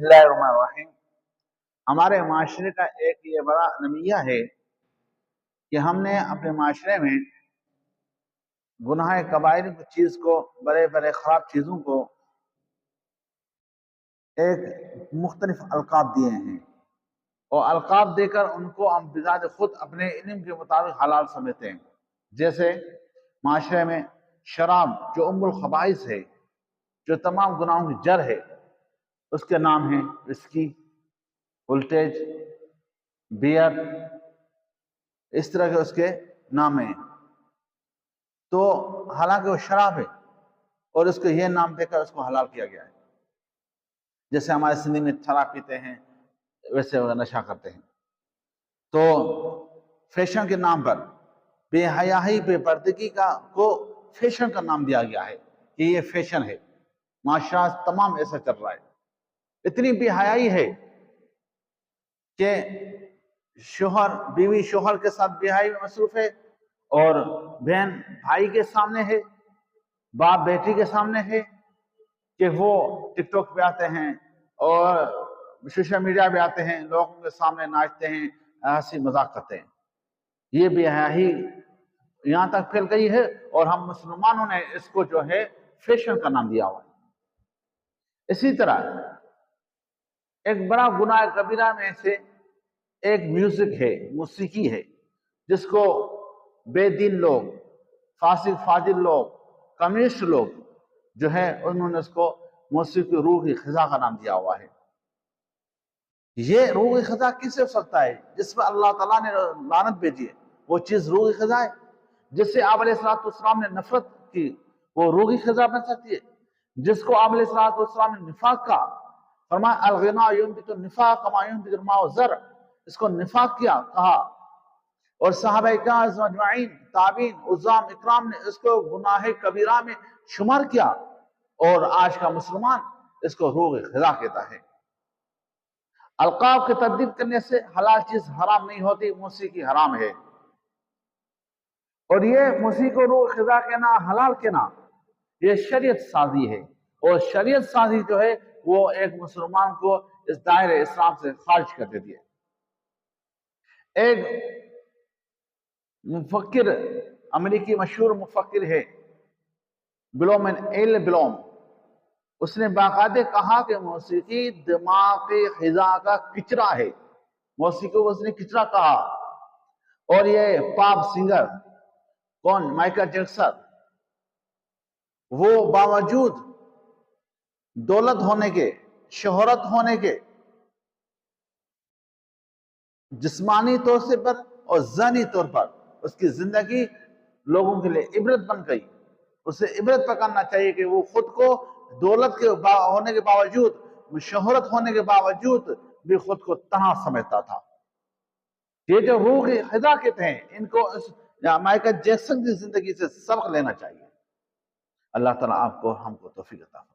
बिस्मिल्लाहिर्रहमानिर्रहीम। हमारे माशरे का एक ये बड़ा नमिया है कि हमने अपने माशरे में गुनाह कबाइर की चीज़ को, बड़े बड़े ख़राब चीज़ों को एक मुख्तलिफ अलकाब दिए हैं, और अलकाब देकर उनको हम बिज़ात खुद अपने इल्म के मुताबिक हलाल समझते हैं। जैसे माशरे में शराब जो उम्मुल खबाइस है, जो तमाम गुनाहों की जड़ है, उसके नाम हैं विस्की, वोल्टेज, बियर, इस तरह के उसके नाम हैं। तो हालांकि वो शराब है और उसको ये नाम देकर उसको हलाल किया गया है। जैसे हमारे सिंधी में शराब पीते हैं, वैसे वो नशा करते हैं। तो फैशन के नाम पर बेहयाही, बेपर्दगी को फैशन का नाम दिया गया है कि ये फैशन है। माशरा तमाम ऐसा चल रहा है। इतनी बेहयाई है कि शोहर बीवी शोहर के साथ बेहयाई में मसरूफ है, और बहन भाई के सामने है, बाप बेटी के सामने है कि वो टिकटॉक पे आते हैं और सोशल मीडिया पे आते हैं, लोगों के सामने नाचते हैं, हंसी मजाक करते हैं। ये बेहयाई यहाँ तक फैल गई है, और हम मुसलमानों ने इसको जो है फैशन का नाम दिया हुआ है। इसी तरह एक बड़ा गुनाह कबीरा में से एक म्यूजिक है, मौसीकी है, जिसको बेदीन लोग, फासिक फाजिल लोग, कम्युनिस्ट लोग जो है उन्होंने उसको मौसीकी रूह की खिजा का नाम दिया हुआ है। ये रूह की खिजा किससे हो सकता है? जिस पर अल्लाह ताला ने लानत भेजी है, वो चीज रूह की खिजा है। जिससे आप अलैहिस्सलाम ने नफरत की, वो रूह की खिजा बन सकती है। जिसको आप अलैहिस्सलाम ने निफाक का फरमाया, अल-गिना युनबितु निफाक कमा युनबितुल माउ ज़र, इसको निफाक किया कहा, और सहाबाए किराम अजमईन, ताबीन, उज़्ज़ाम इकराम ने इसको गुनाह कबीरा में शुमार किया, और आज का मुसलमान इसको रूह खिजा कहता है। अलकाब की तब्दील करने से हलाल चीज हराम नहीं होती, मौसीकी हराम है। और ये मौसीकी रूह खिजा कहना, हलाल कहना, ये शरीयत साजी है, और शरीयत साजी जो है वो एक मुसलमान को इस दायरे इस्लाम से खारिज कर देती है। एक मुफक्किर, अमेरिकी मशहूर मुफक्किर है ब्लोमेन एल ब्लोम, उसने बाकायदे कहा कि मौसीकी दिमाग के खिजा का किचरा है। मौसीकी को उसने किचरा कहा। और ये पॉप सिंगर कौन, माइकल जैक्सन, वो बावजूद दौलत होने के, शोहरत होने के, जिस्मानी तौर से पर और ज़हनी तौर पर उसकी जिंदगी लोगों के लिए इबरत बन गई। उसे इबरत पकड़ना चाहिए कि वो खुद को दौलत के होने के बावजूद, शोहरत होने के बावजूद भी खुद को तन्हा समझता था। ये जो रूह की खिजा कहते हैं, इनको माइकल जैक्सन की जिंदगी से सबक लेना चाहिए। अल्लाह ताला आपको हमको तौफीक अता फरमाए।